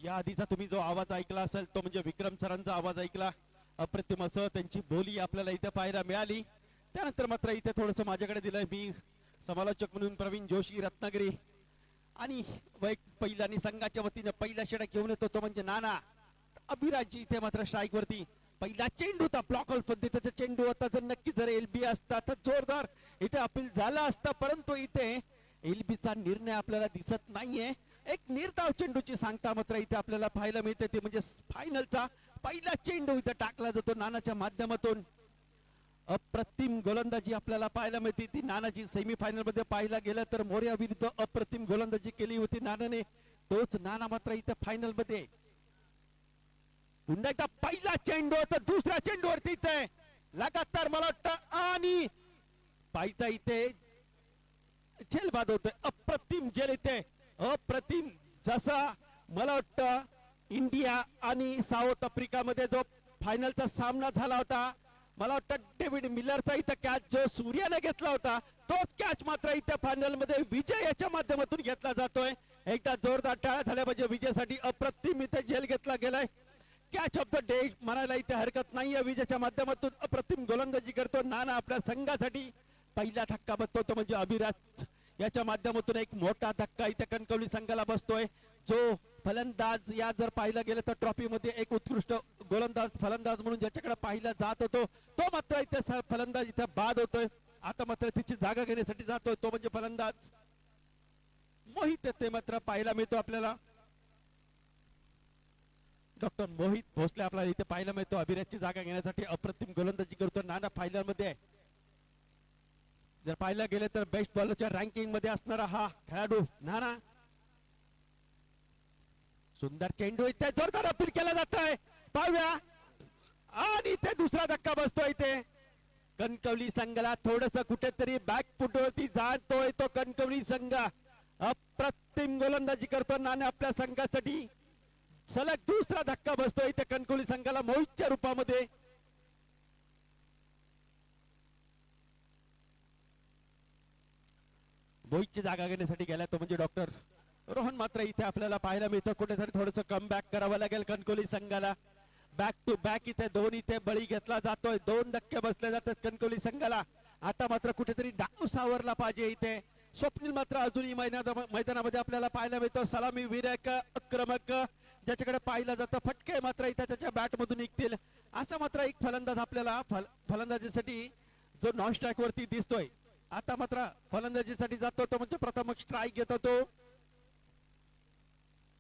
या आधीचा तुम्ही जो आवाज ऐकला असेल तो म्हणजे विक्रम सरांचा आवाज ऐकला. अप्रतिम असं त्यांची बोली आपल्याला इथे पाहायला मिळाली. त्यानंतर मात्र इथे थोडंसं माझ्याकडे दिलंय मी समालोचक म्हणून प्रवीण जोशी रत्नागिरी. आणि पहिला आणि संघाच्या वतीने पहिला षटक घेऊन येतो तो म्हणजे नाना अभिराजी. इथे मात्र स्ट्राईक वरती पहिला चेंडू होता, ब्लॉक ऑल पद्धतीचा चेंडू होता. जर नक्की जर एलबी असता तर जोरदार इथे अपील झाला असता, परंतु इथे एलबीचा निर्णय आपल्याला दिसत नाहीये. एक निर्धाव चेंडूची सांगता मात्र इथे आपल्याला पाहायला मिळते, ते म्हणजे फायनलचा पहिला चेंडू इथे टाकला जातो नानाच्या माध्यमातून. अप्रतिम गोलंदाजी आपल्याला पाहायला मिळते ती नानाची. सेमीफायनल मध्ये पाहायला गेलं तर मोर्या विरुद्ध अप्रतिम गोलंदाजी केली होती नानाने. तोच नाना मात्र इथे फायनल मध्ये पुन्हा एकदा पहिला चेंडू तर दुसऱ्या चेंडूवरती इथे लगातार मला वाटतं आणि पायचा इथे झेल बाद होतोय. अप्रतिम झेल इथे अप्रतिम. जसा मला वाटतं इंडिया आणि साऊथ आफ्रिकामध्ये जो फायनलचा सामना झाला होता, मला वाटतं डेव्हिड मिलरचा इथं कॅच जो सूर्याने घेतला होता तोच कॅच मात्र इथे फायनल मध्ये विजय याच्या माध्यमातून घेतला जातोय. एकदा जोरदार टाळ्या झाल्या पाहिजे विजयासाठी. अप्रतिम इथे झेल घेतला गेलाय. कॅच ऑफ द डे म्हणायला इथे हरकत नाहीये. विजयाच्या माध्यमातून अप्रतिम गोलंदाजी करतो नाना आपल्या संघासाठी. पहिला धक्का बसतो तो म्हणजे अभिराज याच्या माध्यमातून एक मोठा धक्का इथे कणकवली संघाला बसतोय. जो फलंदाज या जर पाहिलं गेलं तर ट्रॉफी मध्ये एक उत्कृष्ट गोलंदाज फलंदाज म्हणून ज्याच्याकडे पाहिला जात होतो तो मात्र इथे फलंदाज इथे बाद होतोय. आता मात्र तिची जागा घेण्यासाठी जातोय तो म्हणजे फलंदाज मोहित. ते मात्र पाहायला मिळतो आपल्याला. डॉक्टर मोहित भोसले आपल्याला इथे पाहायला मिळतो. अभिराजची जागा घेण्यासाठी अप्रतिम गोलंदाजी करतो नाना फायनल मध्ये. जर पाहायला गेले तर बेस्ट बॉलरच्या रँकिंग मध्ये असणारा हा खेळाडू नाना. सुंदर चेंडू इथे जोरदार अपील केला जात आहे पाहूया. आणि इथे दुसरा धक्का बसतो. इथे कणकवली संघाला थोडस कुठेतरी बॅकफुट वरती जातोय तो कणकवली संघ. अप्रतिम गोलंदाजी करतो नाना आपल्या संघासाठी. सलग दुसरा धक्का बसतो इथे कणकवली संघाला मोहितच्या रूपामध्ये. मोहितची जागा घेण्यासाठी गेला तो म्हणजे डॉक्टर रोहन. मात्र इथे आपल्याला पाहायला मिळतं कुठेतरी थोडंसं कम बॅक करावं लागेल कणकवली संघाला. बॅक टू बॅक इथे दोन इथे बळी घेतला जातोय. दोन धक्के बसले जातात कणकवली संघाला. आता मात्र कुठेतरी डाव सावरला पाहिजे इथे. स्वप्नील मात्र अजूनही मैदानामध्ये आपल्याला पाहायला मिळतो. सलामी विरायक आक्रमक ज्याच्याकडे पाहिलं जातं. फटके मात्र इथे त्याच्या बॅट मधून निघतील असा मात्र एक फलंदाज आपल्याला फलंदाजीसाठी जो नॉन स्ट्राईक वरती दिसतोय. आता मात्र फलंदाजीसाठी जातो तो म्हणजे प्रथम स्ट्राईक घेतो तो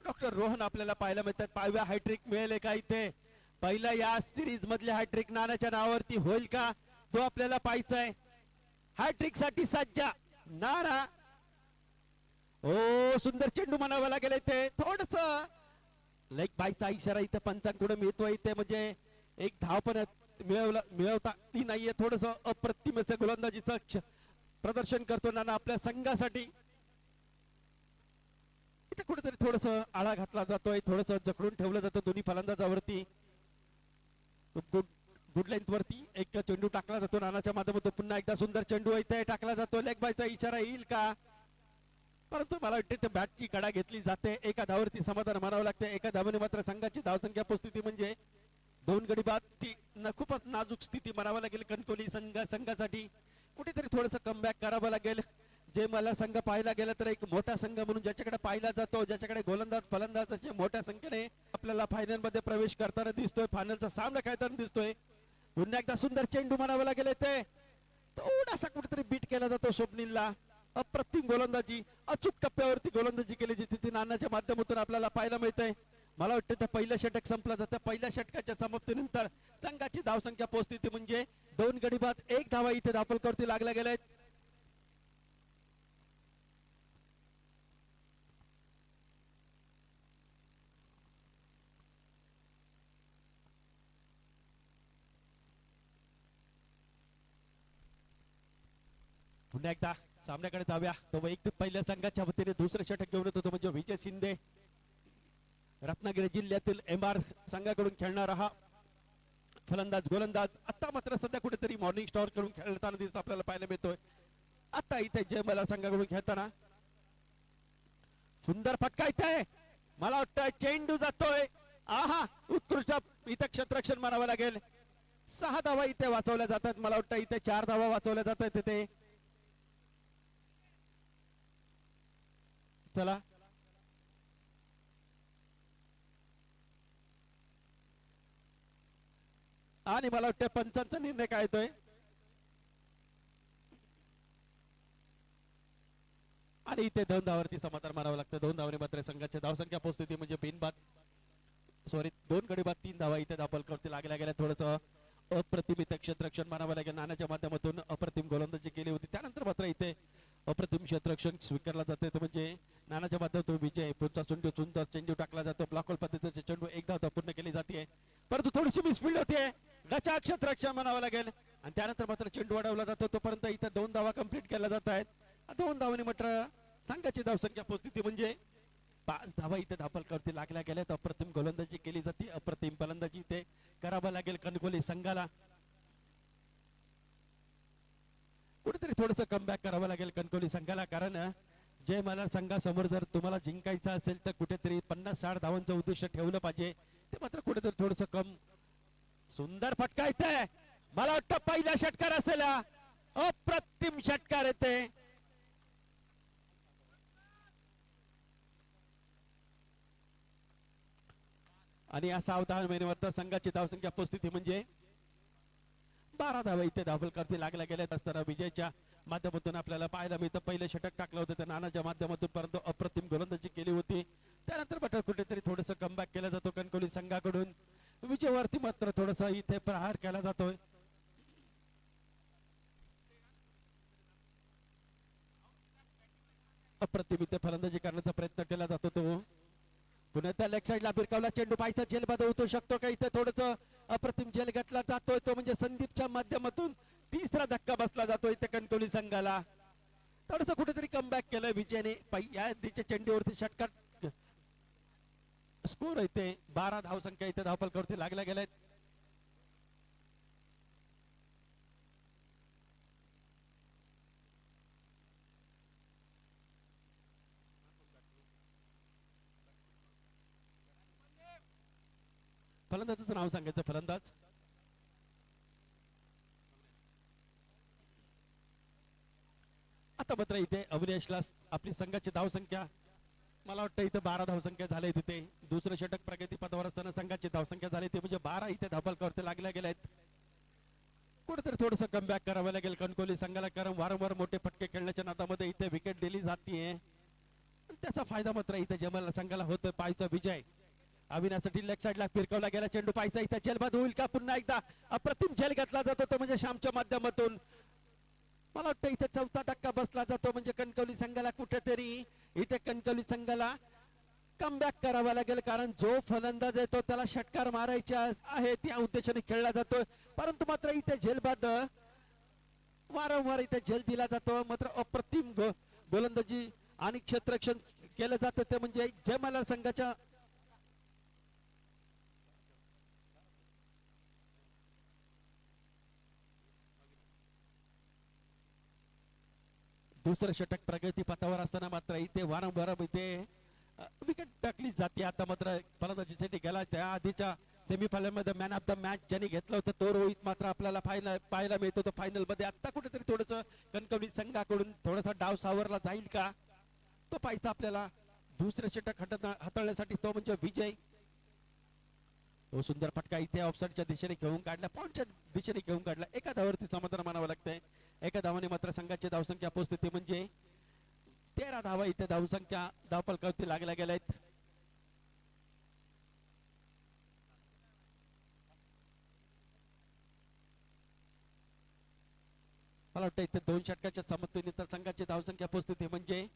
डॉक्टर रोहन आपल्याला पाहायला मिळतात. पाहाव्या हॅट्रिक मिळेल का इथे. पहिला या सिरीज मधले हॅट्रिक नानाच्या नावावरती होईल का तो आपल्याला पाहायचंय. हॅट्रिक साठी सज्ज नाना. ओ सुंदर चेंडू म्हणावा लागेल इथे. थोडस लेग बायचा इशारा इथे पंचांकडे मिळतोय इथे. म्हणजे एक धाव पण मिळवता नाहीये. थोडस अप्रतिम गोलंदाजीचं प्रदर्शन करतो नाना आपल्या संघासाठी. इथे कुठेतरी थोडस आळा घातला जातोय. थोडस जखडून ठेवलं जातं दोन्ही फलंदाजावरती. गुड लेंथ वरती एक चेंडू टाकला जातो नानाच्या माध्यमातून. पुन्हा एकदा सुंदर चेंडू इथे टाकला जातो. लेग बायचा इशारा येईल का, परंतु मला वाटते ते बॅटची कडा घेतली जाते. एका धावावरती समाधान मानावं लागते. एका धावाने मात्र संघाची धावसंख्या परिस्थिती म्हणजे 2 गडी बाद ती खूपच नाजूक स्थिती म्हणावं लागेल कणकवली संघासाठी. कुठेतरी थोडस कमबॅक करावं लागेल. जे मला संघ पाहायला गेला तर एक मोठा संघ म्हणून ज्याच्याकडे पाहिला जातो, ज्याच्याकडे गोलंदाज फलंदाज असे मोठ्या संख्येने आपल्याला फायनल मध्ये प्रवेश करताना दिसतोय. फायनलचा सामना खेळताना दिसतोय. पुन्हा एकदा सुंदर चेंडू म्हणावं लागेल ते. थोडासा कुठेतरी बीट केला जातो स्वप्नीलला. अप्रतिम गोलंदाजी अचूक टप्प्यावरती गोलंदाजी केली जिथे नानाच्या माध्यमातून आपल्याला पाहायला मिळतंय. मला वाटतं ते पहिलं षटक संपलं जातं. पहिल्या षटकाच्या समाप्तीनंतर संघाची धावसंख्या पोहोचते म्हणजे 2 गडी बाद 1 धावा इथे धावफलकावरती लागल्या गेल्या आहेत. पुन्हा एकदा सामन्याकडे जाऊया. तो एक पहिल्या संघाच्या वतीने दुसरे षटक घेऊन येतो तो म्हणजे विजय शिंदे. रत्नागिरी जिल्ह्यातील MR संघाकडून खेळणारा हा फलंदाज गोलंदाज. आता मात्र सध्या कुठेतरी मॉर्निंग स्टार कडून खेळताना दिसत आपल्याला पाहायला मिळतोय. आता इथे जयमला संघाकडून खेळताना सुंदर फटका इथे मला वाटतं चेंडू जातोय. आहा, उत्कृष्ट इथे क्षेत्ररक्षण मारावं लागेल. 6 धावा इथे वाचवल्या जातात. मला वाटतं इथे 4 धावा वाचवल्या जातात तिथे. चला आणि मला वाटतं पंचांचा निर्णय काय येतोय. आणि इथे 2 धावावरती समाधान मारावं लागतं. 2 धावांनी मात्र संघाची धावसंख्या पोहोचते म्हणजे बिनबाद सॉरी 2 गडी बाद 3 धावा इथे धापलकरती लागल्या गेल्या. थोडंसं अप्रतिम इथे क्षेत्ररक्षण मारावं लागेल. नाण्याच्या माध्यमातून अप्रतिम गोलंदाजी केली होती. त्यानंतर मात्र इथे अप्रतिम क्षेत्ररक्षण स्वीकारला जाते तो म्हणजे नाण्याच्या माध्यमातून विजय पुढचा चेंडू सुंदर चेंडू टाकला जातो. ब्लॉक पद्धतीचे चेंडू एकदा पूर्ण केली जाते परंतु थोडीशी मिसफिल्ड होते. गचा क्षेत्ररक्षण म्हणावं लागेल आणि त्यानंतर मात्र चेंडू वाढवला जातो. तोपर्यंत इथे 2 धावा कंप्लीट केल्या जात आहेत. 2 धावांनी मात्र संघाची धावसंख्या पोहोचते म्हणजे 5 धावा इथे धापलकरती लागल्या गेल्यात. अप्रतिम गोलंदाजी केली जाते. अप्रतिम फलंदाजी इथे करावं लागेल कणकोली संघाला. कुठेतरी थोडंसं कमबॅक करावं लागेल कणकोली संघाला कारण जय मल्हार संघासमोर जर तुम्हाला जिंकायचं असेल तर कुठेतरी 50-60 धावांचं उद्देश ठेवलं पाहिजे. ते मात्र कुठेतरी थोडंसं कम. सुंदर फटका येते. मला वाटतं पहिला षटकार असेल. अप्रतिम षटकार येते. आणि या 6 धावांवर संघाची धावसंख्या पोहोचते म्हणजे 12 धावा इथे धावलकरती लागल्या गेल्यात असताना विजयच्या माध्यमातून आपल्याला पाहायला मिळतं. पहिले षटक टाकलं होतं त्या नानाच्या माध्यमातून परंतु अप्रतिम गोलंदाजी केली होती. त्यानंतर मात्र कुठेतरी थोडंसं कमबॅक केला जातो कणकोली संघाकडून. विजयावरती मात्र थोडंसं इथे प्रहार केला जातोय. अप्रतिम इथे फलंदाजी करण्याचा प्रयत्न केला जातो तो पुन्हा त्या लेग साइडला भिरकावला चेंडू पाहायचा झेलबाद होतो शकतो का इथे थोडंसं अप्रतिम झेल घेतला जातोय तो म्हणजे संदीपच्या माध्यमातून 3रा धक्का बसला जातो इथे कणकोली संघाला. थोडंसं कुठेतरी कमबॅक केलं विजयने. या आधीच्या चेंडूवरती षटकार स्कोर इथे 12 धावसंख्या इथे धावफलकावरती लागल्या गेल्यात. फलंदाजाचं नाव सांगायचं. फलंदाज आता मात्र इथे अविनाशला आपली संघाची धावसंख्या मला वाटतं इथे 12 धावसंख्या झाले. तिथे दुसरं षटक प्रगती पदावर असताना संघाची धावसंख्या झाली ते म्हणजे 12 इथे धावफलकावरती लागल्या गेल्या आहेत. कुठेतरी थोडंसं कमबॅक करावं लागेल कणकोली संघाला कारण वारंवार मोठे फटके खेळण्याच्या नादामध्ये इथे विकेट दिली जाते. त्याचा फायदा मात्र इथे जमल संघाला होतोय. पायचा विजय अविनासाठी लेग साइडला फिरकवला गेला चेंडू पायचा इथे झेलबाद होईल का. पुन्हा एकदा अप्रतिम झेल घेतला जातो तो म्हणजे श्यामच्या माध्यमातून. मला वाटतं इथे 4था धक्का बसला जातो म्हणजे कणकवली संघाला कुठेतरी इथे कणकवली संघाला कमबॅक करावा लागेल कारण जो फलंदाज आहे तो त्याला षटकार मारायचे आहे त्या उद्देशाने खेळला जातोय परंतु मात्र इथे झेलबाद वारंवार इथे झेल दिला जातो. मात्र अप्रतिम गोलंदाजी आणि क्षेत्ररक्षण केलं जातं ते म्हणजे जय मल्हार संघाच्या दुसरं षटक प्रगती पथावर असताना मात्र इथे वारंवार इथे विकेट टाकली जाते. आता मात्र फलंदाजीसाठी गेला त्या आधीच्या सेमीफायनल मध्ये मॅन ऑफ द मॅच ज्यांनी घेतलं होतं तो रोहित मात्र आपल्याला पाहायला मिळतो तो फायनल मध्ये. आता कुठेतरी थोडंसं कणकवली संघाकडून थोडासा डाव सावरला जाईल का तो पाहायचा आपल्याला. दुसरे षटक हाताळण्यासाठी तो म्हणजे विजय. तो सुंदर फटका इथे ऑफसाईडच्या दिशेने घेऊन काढला पॉइंटच्या दिशेने घेऊन काढला. एका धावावरती समाधान मानावं लागतंय. एका धावाने मात्र संघाची धावसंख्या पोहोचते म्हणजे 13 धावा इथे धावसंख्या धावफलकावरती लागल्या गेल्या आहेत. मला वाटतं इथे 2 षटकाच्या समतुल्य संघाची धावसंख्या पोहोचते म्हणजे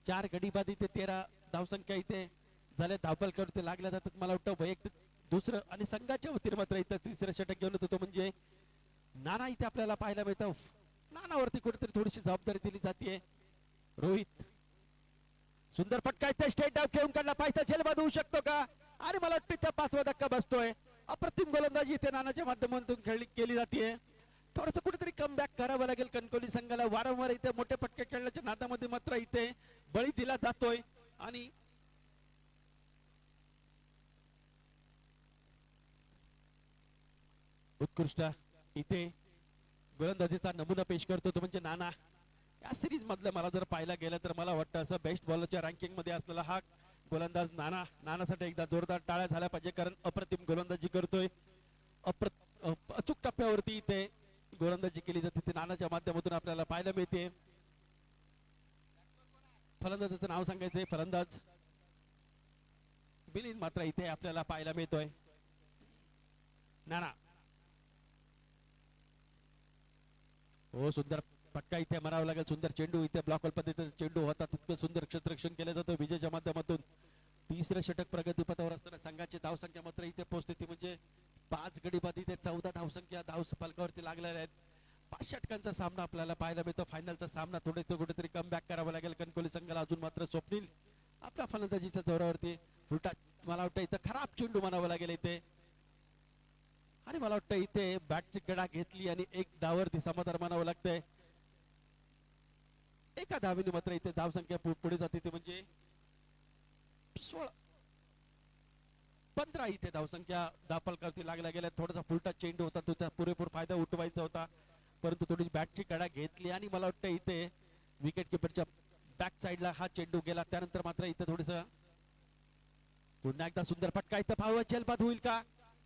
4 गडी बाद इथे 13 धावसंख्या इथे झाल्या धावफलकावरती लागल्या जातात. मला वाटतं वैयक्तिक दुसरं आणि संघाच्या वतीने मात्र इथं 3रं षटक घेऊन होतो म्हणजे नाना इथे आपल्याला पाहायला मिळतं. नानावरती कुठेतरी थोडीशी जबाबदारी दिली जाते. रोहित सुंदर फटका इथे स्टेट डाव घेऊन काढला पाहिजे झेलबाद होऊ शकतो का आणि मला वाटतं त्या 5वा धक्का बसतोय. अप्रतिम गोलंदाजी इथे नानाच्या माध्यमातून केली जाते. थोडंसं कुठेतरी कमबॅक करावं लागेल कणकवली संघाला. वारंवार इथे मोठे फटके खेळण्याच्या नादामध्ये मात्र इथे बळी दिला जातोय आणि उत्कृष्ट इथे गोलंदाजीचा नमुना पेश करतो तो म्हणजे नाना. या सिरीज मधलं मला जर पाहायला गेलं तर मला वाटतं असं बेस्ट बॉलरच्या रँकिंग मध्ये असलेला हा गोलंदाज नानासाठी एकदा जोरदार टाळ्या झाल्या पाहिजे, कारण अप्रतिम गोलंदाजी करतोय. अचूक टप्प्यावरती इथे गोलंदाजी केली जाते ती नानाच्या माध्यमातून आपल्याला पाहायला मिळते. फलंदाजाचं नाव सांगायचंय, फलंदाज बिलिन मात्र इथे आपल्याला पाहायला मिळतोय. नाना हो, सुंदर फटका इथे म्हणावं लागेल. सुंदर चेंडू इथे ब्लॉक पद्धतीचा चेंडू होता, तितकं सुंदर क्षेत्ररक्षण केलं जातं विजयच्या माध्यमातून. तिसरं षटक प्रगतीपथावर असताना संघाची धावसंख्या मात्र इथे पोहोचते ती म्हणजे 5 गडी बाद. इथे 14 धावसंख्या धाव फलकावरती लागलेल्या आहेत. 5 षटकांचा सामना आपल्याला पाहायला मिळतो. फायनलचा सामना कुठेतरी कम बॅक करावा लागेल कणकवली संघाला. अजून मात्र स्वप्नील आपल्या फलंदाजीच्या जोरावरती उलटा मला वाटतं इथं खराब चेंडू म्हणावं लागेल इथे, आणि मला वाटतं इथे बॅटची कडा घेतली आणि एक धाववरती समाधान मानावं लागतंय. एका धावेने मात्र इथे धावसंख्या पुढे जाते ती म्हणजे 15 इथे धावसंख्या दाफलकावरती लागल्या गेल्या. थोडासा फुलटा चेंडू होता, त्याचा पुरेपूर फायदा उठवायचा होता, परंतु थोडी बॅटची कडा घेतली आणि मला वाटतं इथे विकेट किपरच्या बॅक साइडला हा चेंडू गेला. त्यानंतर मात्र इथे थोडस पुन्हा एकदा सुंदर फटका इथे पाहावं झेलबाद होईल का,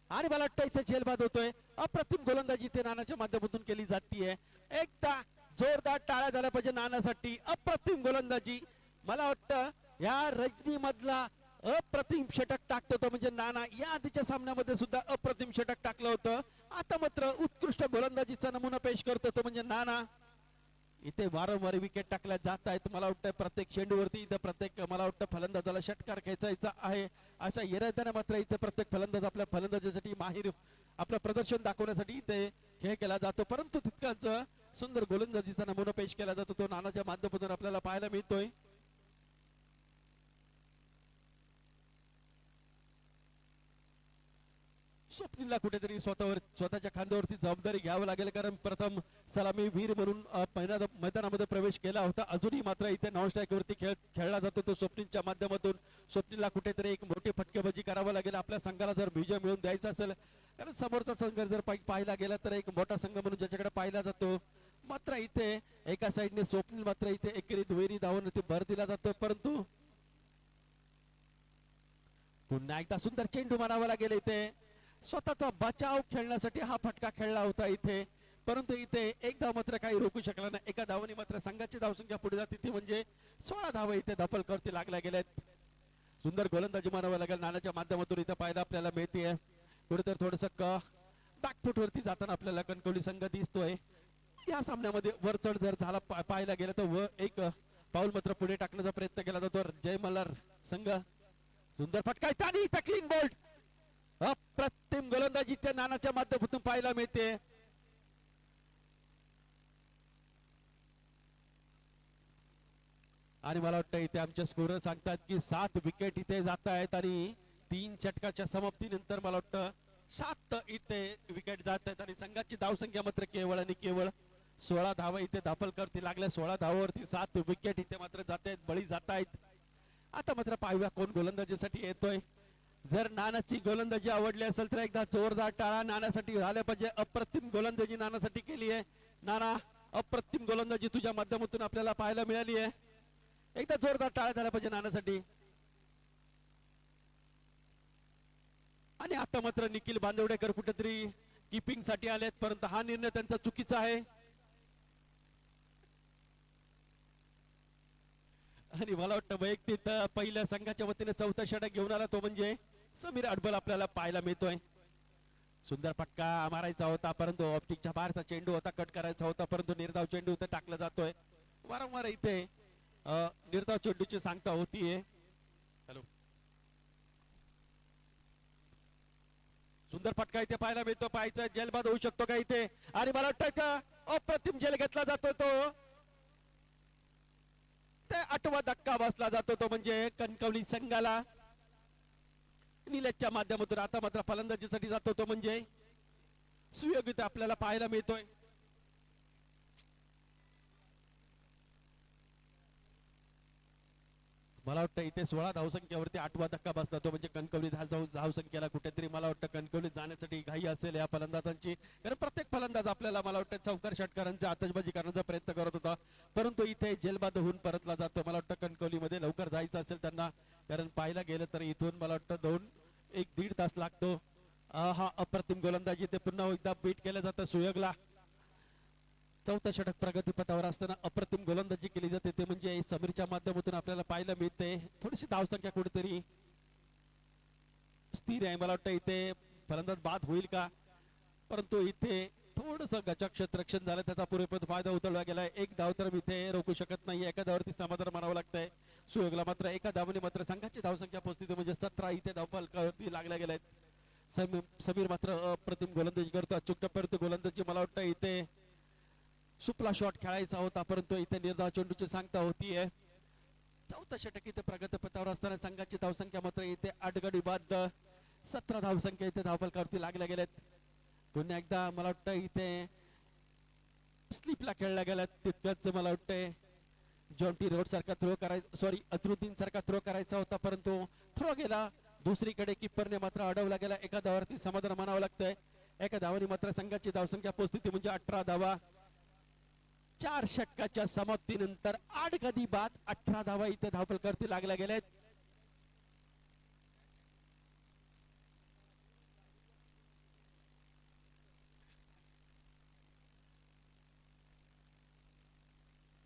आणि मला वाटतं इथे झेलबाद होतोय. अप्रतिम गोलंदाजी इथे नानाच्या माध्यमातून केली जातीये. एकदा जोरदार टाळ्या झाल्या पाहिजे नानासाठी. अप्रतिम गोलंदाजी, मला वाटतं या रजनी मधला अप्रतिम षटक टाकतो तो म्हणजे नाना. या आधीच्या सामन्यामध्ये सुद्धा अप्रतिम षटक टाकलं होतं. आता मात्र उत्कृष्ट गोलंदाजीचा नमुना पेश करतो तो म्हणजे नाना. इथे वारंवार विकेट टाकल्या जात आहेत. मला वाटतं प्रत्येक चेंडूवरती इथे प्रत्येक मला वाटतं फलंदाजाला षटकार खेचायचा आहे अशा इराद्याने मात्र इथे प्रत्येक फलंदाज आपल्या फलंदाजीसाठी माहीर आपलं प्रदर्शन दाखवण्यासाठी इथे खेळ केला जातो, परंतु तितकाच सुंदर गोलंदाजीचा नमुना पेश केला जातो तो नानाच्या माध्यमातून आपल्याला पाहायला मिळतोय. स्वप्नीलला कुठेतरी स्वतःच्या खांद्यावरती जबाबदारी घ्यावी लागेल, कारण प्रथम सलामी वीर म्हणून मैदानामध्ये प्रवेश केला होता. अजूनही मात्र इथे नॉन स्ट्राईक वरती खेळला जातो तो स्वप्नीलच्या माध्यमातून. स्वप्नीलला कुठेतरी एक मोठी फटकेबाजी करावी लागेल आपल्या संघाला जर विजय मिळवून द्यायचा असेल, कारण समोरचा संघ जर पाहिला गेला तर एक मोठा संघ म्हणून ज्याच्याकडे पाहिला जातो. मात्र इथे एका साइडने स्वप्नील मात्र इथे एकेरी दुहेरी धावांवरती भर दिला जातो, परंतु पुन्हा एकदा सुंदर चेंडू मारावा लागेल. इथे स्वतःचा बचाव खेळण्यासाठी हा फटका खेळला होता इथे, परंतु इथे एकदा मात्र काही रोखू शकला नाही. एका धावाने मात्र संघाची धावसंख्या पुढे जाते ती म्हणजे 16 धावा इथे दफलकावरती लागल्या गेल्यात. सुंदर गोलंदाजी मारावं लागेल नानाच्या माध्यमातून इथे पाहायला आपल्याला मिळते. कुठेतरी थोडस बॅकफुट वरती जाताना आपल्याला कणकवली संघ दिसतोय. या सामन्यामध्ये वर चढ जर झाला पाहायला गेलं तर एक पाऊल मात्र पुढे टाकण्याचा प्रयत्न केला जातो जय मल्हार संघ. सुंदर फटका आणि क्लीन बोल्ड. अप्रतिम गोलंदाजी त्या नानाच्या माध्यमातून पाहायला मिळते. आणि मला वाटतं इथे आमच्या स्कोरर सांगतात की 7 विकेट इथे जात आहेत आणि 3 षटकाच्या समाप्तीनंतर मला वाटतं 7 इथे विकेट जात आहेत आणि संघाची धावसंख्या मात्र केवळ आणि केवळ 16 धावा इथे दाफलकरती लागल्या. 16 धावावरती 7 विकेट इथे मात्र जात आहेत, बळी जात आहेत. आता मात्र पाहूया कोण गोलंदाजीसाठी येतोय. जर नानाची गोलंदाजी आवडली असेल तर एकदा जोरदार टाळा नानासाठी झाल्या पाहिजे. अप्रतिम गोलंदाजी नानासाठी केली आहे. नाना, अप्रतिम गोलंदाजी तुझ्या माध्यमातून आपल्याला पाहायला मिळाली आहे. एकदा जोरदार टाळा झाल्या पाहिजे नानासाठी. आणि आता मात्र निखिल बांदेवडेकर कुठेतरी किपिंग साठी आलेत, परंतु हा निर्णय त्यांचा चुकीचा आहे. आणि मला वाटतं वैयक्तिक पहिल्या संघाच्या वतीने 4था षटक घेऊन आला तो म्हणजे समीर अडबल आपल्याला पाहायला मिळतोय. सुंदर फटका मारायचा होता, परंतु ऑप्टिकच्या बाहेरचा चेंडू होता, कट करायचा होता, परंतु निर्धाव चेंडू इथे टाकला जातोय. वारंवार इथे निर्धाव चेंडूची सांगता होतीये. हॅलो, सुंदर फटका इथे पाहायला मिळतो. पाहायचा जेलबाद होऊ शकतो का इथे, आणि मला वाटतं का अप्रतिम जेल घेतला जातो तो 8वा धक्का बसला जातो तो म्हणजे कणकवली संघाला. निलेशच्या माध्यमातून आता मात्र फलंदाजीसाठी जातो तो म्हणजे सुयोग्यता आपल्याला पाहायला मिळतोय. मला वाटतं इथे 16 धावसंख्येवरती 8वा धक्का बसला तो म्हणजे कणकवली धावसंख्येला कुठेतरी मला वाटतं कणकवलीत जाण्यासाठी घाई असेल या फलंदाजांची. फलंदाजांची, कारण प्रत्येक फलंदाज आपल्याला मला वाटतं चौकार षटकारांची आतषबाजी करण्याचा प्रयत्न करत होता, परंतु इथे जेलबाद होऊन परतला जातो. मला वाटतं कणकवलीमध्ये लवकर जायचं असेल त्यांना, कारण पाहायला गेलं तर इथून मला वाटतं 1-1.5 तास लागतो. हा अप्रतिम गोलंदाजी ते पुन्हा एकदा बीट केलं जातं सुयोगला. चौथा षटक प्रगतीपथावर असताना अप्रतिम गोलंदाजी केली जाते, ते म्हणजे समीरच्या माध्यमातून आपल्याला पाहायला मिळते. थोडीशी धावसंख्या कुठेतरी स्थिर आहे, मला वाटतं इथे फलंदाज बाद होईल का, परंतु इथे थोडस गचक क्षेत्ररक्षण झालं, त्याचा पुरेपूर फायदा उचलला गेलाय. एक धाव तर इथे रोखू शकत नाही, एका धावावरती समाधान मानावं लागतंय सुयोगला. मात्र एका धावाने मात्र संघाची धावसंख्या पोहोचते, म्हणजे 17 इथे धावफलकावरती लागल्या गेल्या आहेत. समीर मात्र अप्रतिम गोलंदाजी करतो, अचूक टप्प्यावरती गोलंदाजी. मला वाटतं इथे सुपला शॉट खेळायचा होता, परंतु इथे निर्धाव चेंडूची सांगता होतीये. चौथा षटक इथे प्रगतीपथावर असताना संघाची धावसंख्या मात्र इथे 8 गडी बाद 17 धावसंख्या इथे धावफलकावरती लागल्या गेल्यात. पुन्हा एकदा मला वाटतं इथे स्लिपला खेळल्या गेल्यात, तितक्याच मला वाटतंय जॉन्टी रोड सारखा थ्रो करायचा, सॉरी अजरुद्दीन सारखा थ्रो करायचा होता, परंतु थ्रो गेला. दुसरीकडे किपरने मात्र अडवला गेला. एका धावावरती समाधान मानावं लागतंय. एका धावाने मात्र संघाची धावसंख्या पोहोचते, म्हणजे 18 धावा. 4 षटकाच्या समाप्तीनंतर 8 गडी बाद 18 धावा इथे धावफलकावरती लागल्या गेल्यात.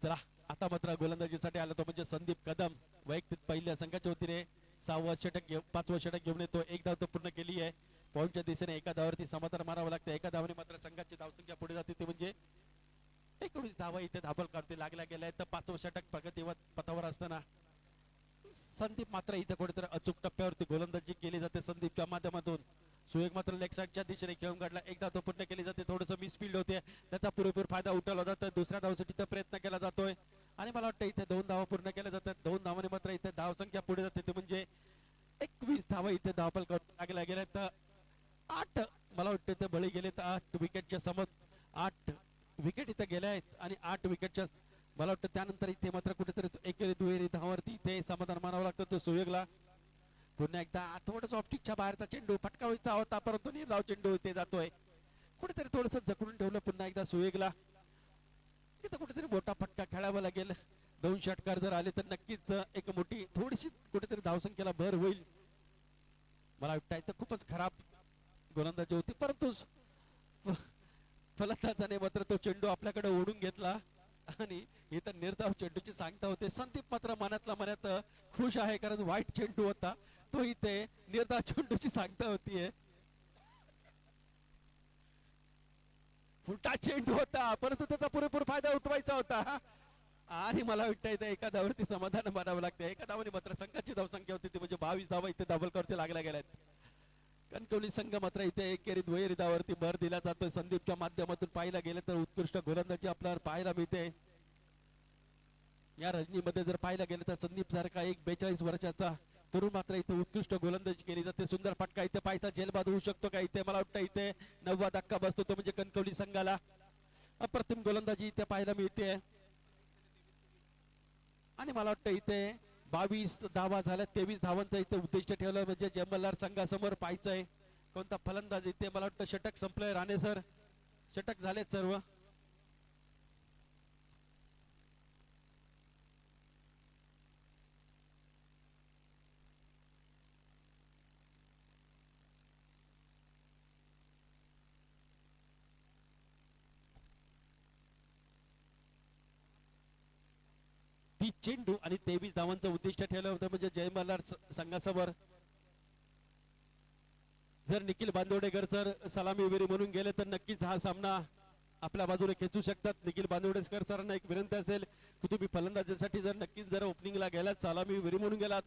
चला आता मात्र गोलंदाजीसाठी आला तो म्हणजे संदीप कदम. वैयक्तिक पहिल्या संघाच्या वतीने 6वं षटक 5वं षटक घेऊन येतो. एक धाव तो पूर्ण केली आहे. पॉईंटच्या दिशेने एका धावावरती समाधान मारावं लागतं. एका धावाने मात्र संघाची धावसंख्या पुढे जाते, ते म्हणजे 19 धावा इथे धावफलकावरती लागल्या गेल्या आहेत. 5वं षटक प्रगतीवर पथावर असताना संदीप मात्र इथे कुठेतरी अचूक टप्प्यावरती गोलंदाजी केली जाते संदीपच्या माध्यमातून. सुयोग मात्र लेग साईडच्या दिशेने खेळून काढला. एक धाव तो पूर्ण केली जाते. थोडंसं मिसफिल्ड होते, त्याचा पुरेपूर फायदा उठवला जातो. दुसऱ्या धावसाठी प्रयत्न केला जातोय आणि मला वाटतं इथे 2 धावा पूर्ण केल्या जातात. 2 धावाने मात्र इथे धावसंख्या पुढे जाते, ते म्हणजे 21 धावा इथे धावफलकावरती लागल्या गेल्या. तर 8 मला वाटतं इथे बळी गेले, तर 8 विकेटच्या समोर 8 विकेट इथे गेल्या आहेत आणि 8 विकेटच्या मला वाटतं त्यानंतर इथे मात्र कुठेतरी एकेरी दुहेरी धावावरती इथे समाधान मानावं लागतं तो सुयोगला. पुन्हा एकदा थोडस ऑप्टिकच्या बाहेरचा चेंडू फटकावायचा होता, परंतु निर्धाव चेंडू इथे जातोय. कुठेतरी थोडस जखडून ठेवलं पुन्हा एकदा सुयोगला. इथं कुठेतरी मोठा फटका खेळावा लागेल. 2 षटकार जर आले तर नक्कीच एक मोठी थोडीशी कुठेतरी धावसंख्येला भर होईल. मला वाटतं इथं खूपच खराब गोलंदाजी होती, परंतु फलंदाजाने मात्र तो चेंडू आपल्याकडे ओढून घेतला आणि इथं निर्धाव चेंडूची सांगता होते. संदीप मात्र मनातल्या मनात खुश आहे, कारण वाईट चेंडू होता तो इथे निर्धाव चेंडूची सांगता होतीये. फुटा चेंडू होता, परंतु त्याचा पुरेपूर फायदा उठवायचा होता आणि मला वाटतं इथे एका धावावरती समाधान मानावं लागतं. एका धावाने मात्र संघाची धावसंख्या होती, ती म्हणजे 22 धावा इथे धावफलकावरती लागल्या गेल्यात. कणकवली संघ मात्र इथे एकेरी दुहेरी धावावरती भर दिला जातोय. संदीपच्या माध्यमातून पाहायला गेलं तर उत्कृष्ट गोलंदाजी आपल्याला पाहायला मिळते. या रणनीमध्ये जर पाहायला गेलं तर संदीप सारखा एक 42 वर्षाचा तरुण मात्र इथे उत्कृष्ट गोलंदाजी केली जाते. सुंदर फटका इथे पाहायचा झेलबाद होऊ शकतो का इथे, मला वाटतं इथे 9वा धक्का बसतो, तो म्हणजे कणकवली संघाला. अप्रतिम गोलंदाजी इथे पाहायला मिळते आणि मला वाटतं इथे 22 धावा झाल्या. 23 धावांचं इथे उद्दिष्ट ठेवलं, म्हणजे जयमल्हार संघासमोर पाहायचंय कोणता फलंदाज इथे. मला वाटतं षटक संपलंय. राणे सर षटक झालेत सर्व. चेंडू आणि 23 धावांचं उद्दिष्ट ठेवलं होतं, म्हणजे जय मल्हार संघासमोर. जर निखिल बांदोडेकर सर सलामीवीर म्हणून गेले तर नक्कीच हा सामना आपल्या बाजूने खेचू शकतात. निखिल बांदोडेकर सरांना एक विनंती असेल की तुम्ही फलंदाजीसाठी जर नक्कीच जर ओपनिंगला गेलात, सलामीवीर म्हणून गेलात,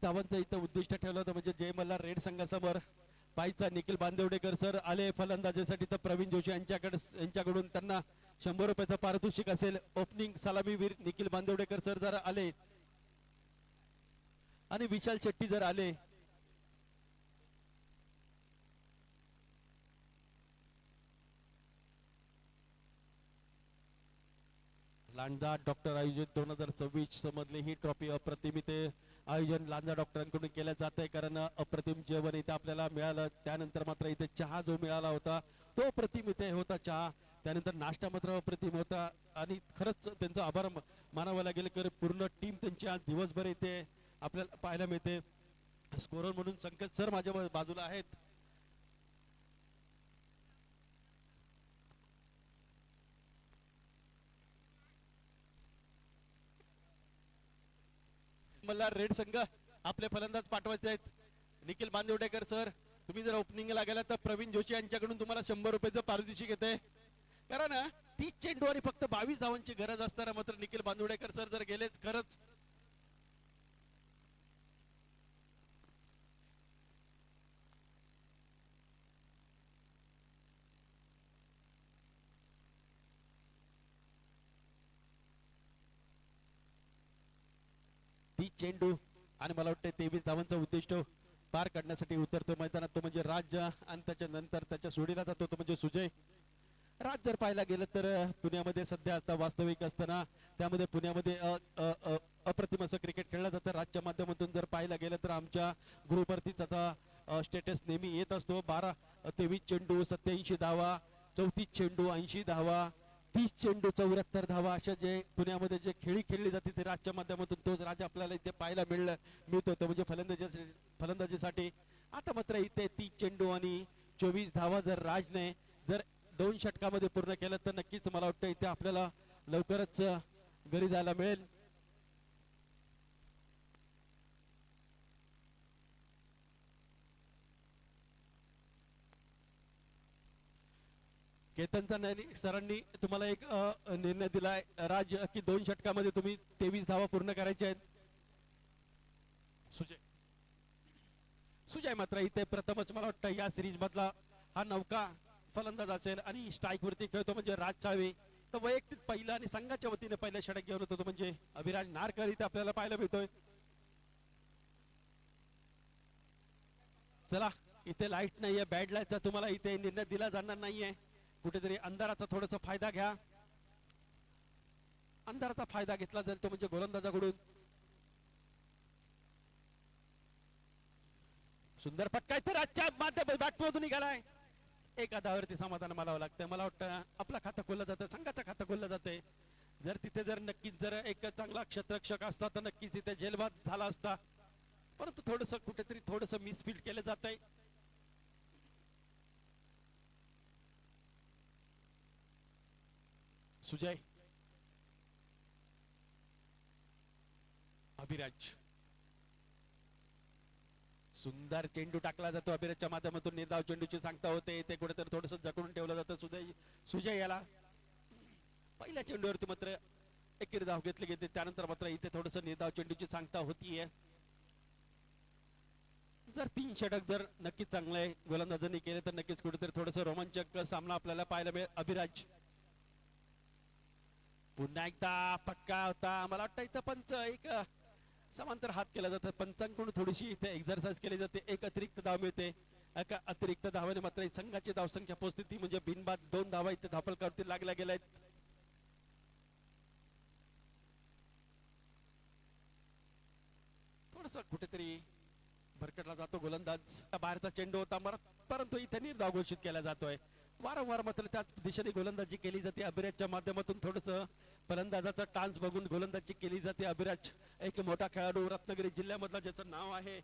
धावांचं इथं उद्दिष्ट ठेवलं होतं, म्हणजे जय मल्हार रेड संघासमोर पायचा निखिल बांदेवडेकर सर आले फलंदाजीसाठी. तर प्रवीण जोशी यांच्याकडून त्यांना 100 रुपयाचं पारितोषिक असेल. ओपनिंग सलामीवीर निखिल बांदेवडेकर सर जर आले आणि विशाल शेट्टी जर आले, लांजा डॉक्टर आयोजित 2026 मधली ही ट्रॉफी अप्रतिम इथे आयोजन लांजा डॉक्टरांकडून केलं जात आहे, कारण अप्रतिम जेवण इथे आपल्याला मिळालं. त्यानंतर मात्र इथे चहा जो मिळाला होता तो अप्रतिम इथे होता चहा. त्यानंतर नाश्ता मात्र अप्रतिम होता आणि खरंच त्यांचा आभार मानावा लागेल, कारण पूर्ण टीम त्यांची आज दिवसभर इथे आपल्याला पाहायला मिळते. स्कोरर म्हणून संकेत सर माझ्या बाजूला आहेत. मला रेड संघ आपले फलंदाज पाठवायचे आहेत. निखिल बांदिवडेकर सर, तुम्ही जर ओपनिंगला गेला तर प्रवीण जोशी यांच्याकडून तुम्हाला 100 रुपयाचं पारितोषिक येते, कारण 30 चेंडू आणि फक्त 22 धावांची गरज असताना मात्र निखिल बांदिवडेकर सर जर गेलेच खरंच ती चेंडू आणि मला वाटतं 23 धावांचा उद्दिष्ट पार काढण्यासाठी उतरतो मैदानात तो म्हणजे राज्य, आणि त्याच्यानंतर त्याच्या सोडीला जातो तो म्हणजे सुजय. राज जर पाहायला गेलं तर पुण्यामध्ये सध्या आता वास्तविक असताना त्यामध्ये पुण्यामध्ये अप्रतिम असं क्रिकेट खेळलं जातं. राजच्या माध्यमातून जर पाहायला गेलं तर आमच्या ग्रुपवरतीच आता स्टेटस नेहमी येत असतो. 23 चेंडू 87 धावा, 34 चेंडू 80 धावा, 30 चेंडू 74 धावा, अशा जे पुण्यामध्ये जे खेळी खेळली जाते ते राजच्या माध्यमातून तोच राज आपल्याला इथे पाहायला मिळतो तो म्हणजे फलंदाजीसाठी. आता मात्र इथे 30 चेंडू आणि 24 धावा जर राजने जर 2 षटकामध्ये पूर्ण केलं तर नक्कीच मला वाटतं इथे आपल्याला लवकरच घरी जायला मिळेल. केतनचा सरांनी तुम्हाला एक निर्णय दिलाय राज की 2 षटकामध्ये तुम्ही 23 धावा पूर्ण करायच्या आहेत. सुजय मात्र इथे प्रथमच मला वाटतं या सिरीज मधला हा नौका फलंदाज असेल आणि स्ट्राईक वरती खेळतो म्हणजे राज साळवे. तर वैयक्तिक पहिला आणि संघाच्या वतीने पहिला षटक घेऊन होतो तो म्हणजे अभिराज नारकर इथे आपल्याला पाहायला मिळतोय. चला, इथे लाईट नाहीये, बॅड लाईटचा तुम्हाला इथे निर्णय दिला जाणार नाहीये. कुठेतरी अंधाराचा थोडासा फायदा घ्या. अंधाराचा फायदा घेतला जाईल तो म्हणजे गोलंदाजाकडून. सुंदर फटका इथे राजच्या माध्यमातून बॅटमधून निघालाय. एका धावावरती समाधान मानावं लागतं. मला वाटतं आपलं खातं खोललं जातं, संघाचं खातं खोललं जाते. जर तिथे जर नक्कीच जर एक चांगला क्षेत्ररक्षक असता तर नक्कीच इथे जेलबाद झाला असता, परंतु थोडस कुठेतरी थोडस मिसफील्ड केलं जात आहे. सुजय, अभिराज, सुंदर चेंडू टाकला जातो अभिराजच्या माध्यमातून. निर्धाव चेंडूची सांगता होते ते कुठेतरी थोडस जकडून ठेवलं जातं. सुजय याला पहिल्या चेंडूवरती मात्र एक धाव घेतली गेली, त्यानंतर मात्र इथे थोडस निर्धाव चेंडूची सांगता होतीये. जर 3 षटक जर नक्कीच चांगले गोलंदाजांनी केले तर नक्कीच कुठेतरी थोडस रोमांचक सामना आपल्याला पाहायला मिळेल. अभिराज पुन्हा एकदा फटका होता. मला वाटतं इथं पंच एक समांतर हात केला जातो. पंचांकडून थोडीशी इथे एक्झरसाइज केली जाते. एक अतिरिक्त धाव मिळते. एका अतिरिक्त धावाने मात्र संघाची धावसंख्या पोहोचते ती म्हणजे बिनबाद 2 धावा इथे धापलकावरती लागल्या गेल्या आहेत. थोडस कुठेतरी भरकटला जातो गोलंदाज. बाहेरचा चेंडू होता परंतु इथे निर्धाव घोषित केला जातोय. वारंवार मात्र त्याच दिशेने गोलंदाजी केली जाते. अभिराजच्या माध्यमातून थोडस फलंदाजाचा टान्स बघून गोलंदाजी केली जाते. अभिराज एक मोठा खेळाडू रत्नागिरी जिल्ह्यामधला ज्याचं नाव आहे.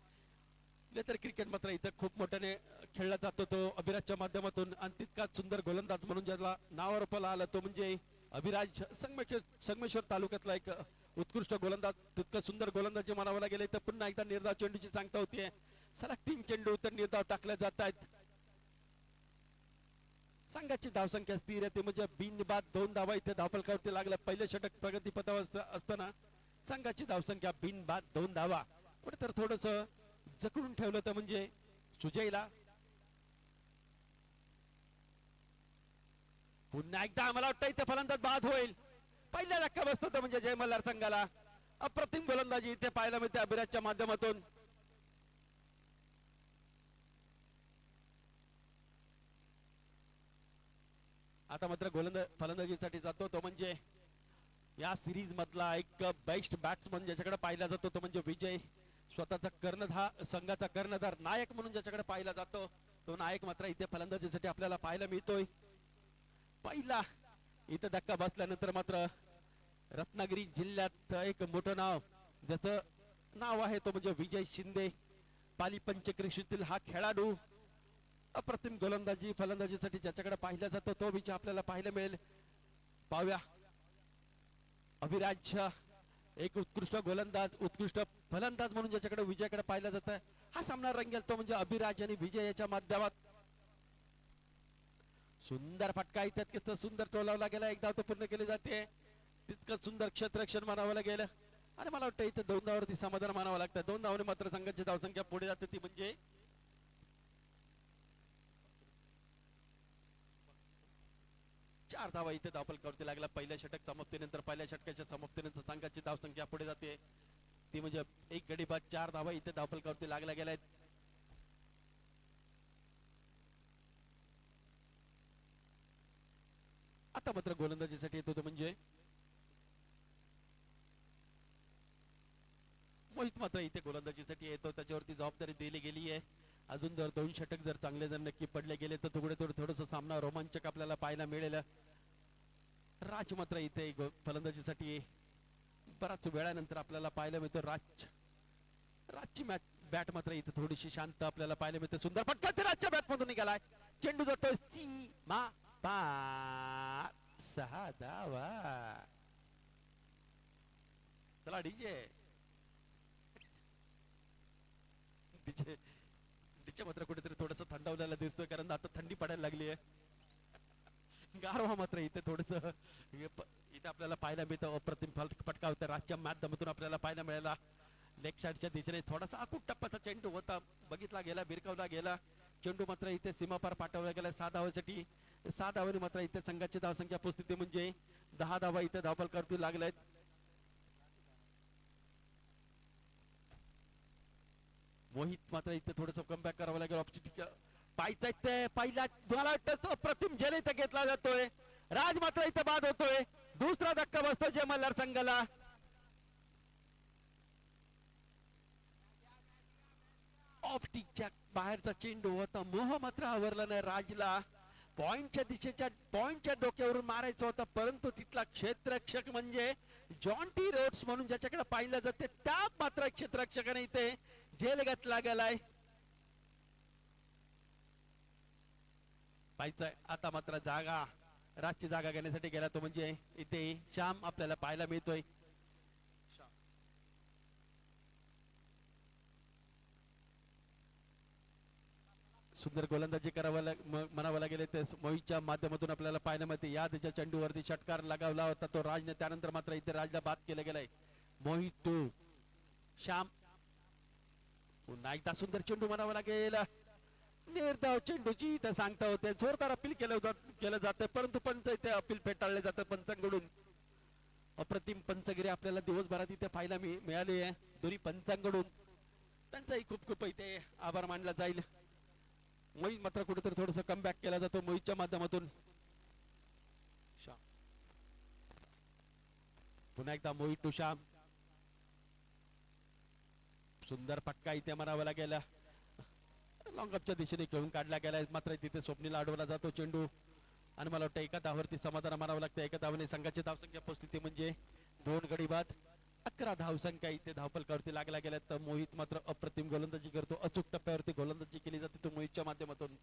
तर क्रिकेट मात्र इथं खूप मोठ्याने खेळला जातो तो अभिराजच्या माध्यमातून, आणि तितकाच सुंदर गोलंदाज म्हणून ज्याला नावारूपाला आलं तो म्हणजे अभिराज. संगमेश्वर तालुक्यातला एक उत्कृष्ट गोलंदाज, तितकं सुंदर गोलंदाजी म्हणावं गेले तर पुन्हा एकदा निर्धाव चेंडूची सांगता होतीये. सलग 3 चेंडू तर निर्धाव टाकले जात आहेत. संघाची धावसंख्या स्थिर आहे म्हणजे बिनबाद 2 धावा इथे धावफलकावरती लागल्या. पहिले षटक प्रगतीपथावर असताना संघाची धावसंख्या बिनबाद 2 धावा. कुठे तर थोडस जकडून ठेवलं तर म्हणजे सुजयला. पुन्हा एकदा मला वाटतं इथे फलंदाज बाद होईल. पहिल्या धक्का बसतो तर म्हणजे जय मल्हार संघाला. अप्रतिम गोलंदाजी इथे पाहायला मिळते अभिराजच्या माध्यमातून. आता मात्र फलंदाजीसाठी जातो तो म्हणजे या सिरीज मधला एक बेस्ट बॅट्समन ज्याच्याकडे पाहिला जातो तो म्हणजे विजय. स्वतःचा कर्णधार, संघाचा कर्णधार, नायक म्हणून ज्याच्याकडे पाहिला जातो तो नायक मात्र इथे फलंदाजीसाठी आपल्याला पाहायला मिळतोय. पहिला इथे धक्का बसल्यानंतर मात्र रत्नागिरी जिल्ह्यात एक मोठं नाव ज्याचं नाव आहे तो म्हणजे विजय शिंदे. पाली पंचक्रोशीतील हा खेळाडू अप्रतिम गोलंदाजी फलंदाजीसाठी ज्याच्याकडे पाहिला जातो तो विजय आपल्याला पाहायला मिळेल. पाहूया अभिराज, एक उत्कृष्ट गोलंदाज, उत्कृष्ट फलंदाज म्हणून ज्याच्याकडे विजयाकडे पाहिलं जात आहे. हा सामना रंगेल तो म्हणजे अभिराज आणि विजय याच्या माध्यमात. सुंदर फटका इतकं सुंदर टोलावला गेला, एक धाव तो पूर्ण केली जाते. तितकं सुंदर क्षेत्ररक्षण मानावं गेलं आणि मला वाटतं इथे 2 धावावरती समाधान मानावं लागतं. 2 धावाने मात्र संघाची धावसंख्या पुढे जाते, ती म्हणजे 4 धावा इथे धावफलकावरती लागला. पहिल्या षटक समाप्तीनंतर, पहिल्या षटकाच्या समाप्तीनंतर संघाची धावसंख्या पुढे जाते, ती म्हणजे 1 गडी बाद 4 धावा इथे धावफलकावरती लागल्या गेल्या आहेत. आता मात्र गोलंदाजीसाठी येतो तो म्हणजे मोहित मात्र इथे गोलंदाजीसाठी येतो. त्याच्यावरती जबाबदारी दिली गेली आहे. अजून जर 2 षटक जर चांगले जर नक्की पडले गेले तर थोडस सामना रोमांचक आपल्याला पाहायला मिळेल. राज मात्र इथे फलंदाजीसाठी बराच वेळानंतर आपल्याला पाहायला मिळतो. राजची बॅट मात्र इथे थोडीशी शांत आपल्याला पाहायला मिळते. सुंदर फटका ते राजच्या बॅट मधून निघालाय. चेंडू जातोय सीमा पार, 6 धावा. चला डीजे मात्र कुठेतरी थोडस थंडावलेला दिसतोय, कारण आता थंडी पडायला लागली आहे. गारवा मात्र इथे थोडस इथे आपल्याला पाहायला मिळतं. अप्रतिम फटका होता राजच्या माध्यमातून आपल्याला पाहायला मिळाला. लेग साइडच्या दिशेने थोडासा आकुट टप्प्याचा चेंडू होता, बघितला गेला, भिरकावला गेला. चेंडू मात्र इथे सीमापार पाठवला गेला 6 धावासाठी. 6 धावांनी मात्र इथे संघाची धावसंख्या पोहोचते, म्हणजे 10 धावा इथे धावफलकावरती लागल्यात. मोहित मात्र इथे थोडस कमबॅक करावं लागेल. पाहायचं इथे पहिला मला वाटतं अप्रतिम झेल इथे घेतला जातोय. राज मात्र इथे बाद होतोय. दुसरा धक्का बसतो जय मल्हार संघाला. ऑफ टिकच्या बाहेरचा चेंडू होता. मोह मात्र आवरला नाही राजला. पॉइंटच्या डोक्यावरून मारायचा होता, परंतु तिथला क्षेत्ररक्षक म्हणजे जॉन टी रोड्स म्हणून ज्याच्याकडे पाहिलं जाते त्या मात्र क्षेत्ररक्षकाने इथे झेल घातला गेलाय. पाहायचंय आता मात्र जागा राजची जागा घेण्यासाठी गेला तो म्हणजे इथे श्याम आपल्याला पाहायला मिळतोय. सुंदर गोलंदाजी म्हणावं लागेल ते मोहितच्या माध्यमातून आपल्याला पाहायला मिळते. या त्याच्या चेंडूवरती षटकार लगावला होता तो राजने, त्यानंतर मात्र इथे राजला बाद केलं गेलंय. मोहित टू श्याम, पुन्हा एकदा सुंदर चेंडू म्हणावं लागेल. निर्धाव चेंडूची इथे सांगता होते. जोरदार अपील केलं जातं, परंतु पंच इथे अपील फेटाळले जातं पंचांकडून. अप्रतिम पंचगिरी आपल्याला दिवसभरात इथे पाहायला मिळाली आहे दोन्ही पंचांकडून. त्यांचाही खूप खूप इथे आभार मानला जाईल. मोहित मात्र कुठेतरी थोडस कमबॅक केला जातो मोहितच्या माध्यमातून. पुन्हा एकदा मोहित टू श्याम. सुंदर फटका इथे म्हणावा लागेल. लॉंगअपच्या दिशेने खेळून काढला गेलाय, मात्र तिथे स्वप्नीला अडवला जातो चेंडू आणि मला वाटतं एका धावावरती समाधान मानावं लागतं. एका धावाने संघाची धावसंख्या पोहोचते, म्हणजे 2 गडी बाद 11 धावसंख्या इथे धावफलकावरती लागला गेल्या. तर मोहित मात्र अप्रतिम गोलंदाजी करतो. अचूक टप्प्यावरती गोलंदाजी केली जाते तो मोहितच्या माध्यमातून.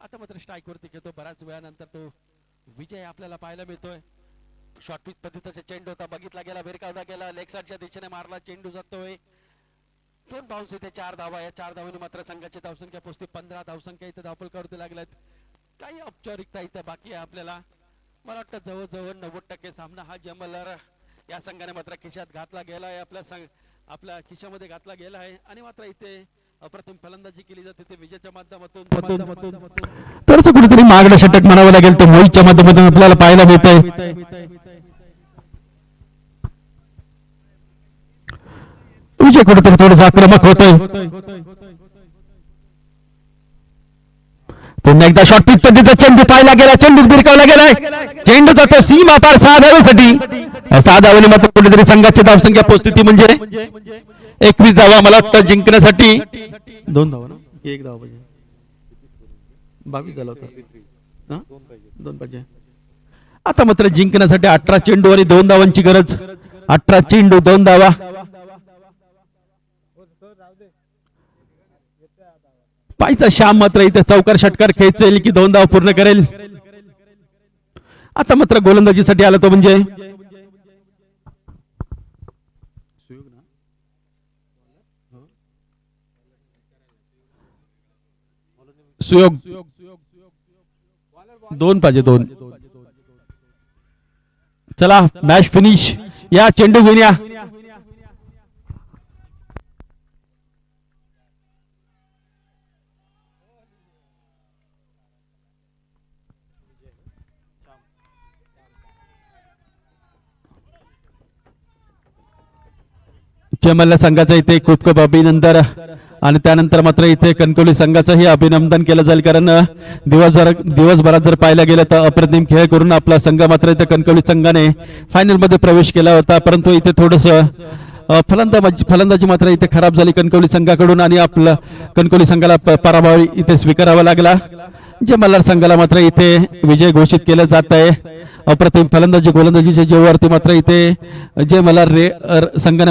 आता मात्र स्ट्राईक वरती घेतो. बऱ्याच वेळानंतर तो विजय आपल्याला पाहायला मिळतोय. शॉर्टपिच पद्धतीचा चेंडू होता, बघितला गेला, भिरकावला गेला, लेग साइडच्या दिशेने मारला, चेंडू जातोय. 2 बाउन्स इथे 4 धावा. या 4 धावांनी मात्र संघाची धावसंख्या पोहोचते. 15 धावसंख्या इथे धावफलकावरती लागल्यात. काही औपचारिकता इथे बाकी आहे आपल्याला. मला वाटतं जवळजवळ 90% सामना हा जमलर या संघाने मात्र खिशात घातला गेला आहे. आपल्या खिशामध्ये घातला गेला आहे आणि मात्र इथे अप्रतिम फलंदाजी केली जाते ते विजयाच्या माध्यमातून. तरच कुठेतरी मागणं षटक म्हणावं लागेल ते मोहितच्या माध्यमातून आपल्याला पाहायला मिळतंय. विजय कुठेतरी थोडंसं आक्रमक होतोय. पुन्हा एकदा शॉर्टपिच पद्धतीचा चेंडू पाहिला गेला, चेंडू भिरकावला गेलाय, चेंडू जातो सीमा पार 6 धावेसाठी. 6 धावांनी मात्र कुठेतरी संघाची धावसंख्या पोहोचती म्हणजे 21 धावा मला वाटतं जिंकण्यासाठी 2 धावा ना 1 धावा पाहिजे 22 झाला होता 2 पाहिजे आता मात्र जिंकण्यासाठी 18 चेंडू आणि 2 धावांची गरज 18 चेंडू 2 धावा पायचा श्याम मात्र इथे चौकार षटकार खेचेल की 2 धावा पूर्ण करेल आता मात्र गोलंदाजीसाठी आला तो म्हणजे सुयोग 2 पाहिजे 2 चला मॅच फिनिश या चेंडू घेऊन या जमल्ला संघाचा इथे खूप खूप अभिनंदन आणि त्यानंतर मात्र इथे कणकवली संघाचंही अभिनंदन केलं जाईल कारण दिवसभरात जर पाहायला गेलं तर अप्रतिम खेळ करून आपला संघ मात्र इथे कणकवली संघाने फायनल मध्ये प्रवेश केला होता परंतु इथे थोडस फलंदाजी मात्र इथे खराब झाली कणकवली संघाकडून आणि आपलं कणकवली संघाला पराभव इथे स्वीकारावा लागला जे मल्हार संघाला मात्र इथे विजय घोषित केलं जात आहे अप्रतिम फलंदाजी गोलंदाजीच्या जीवावरती मात्र इथे जे मल्हार संघाने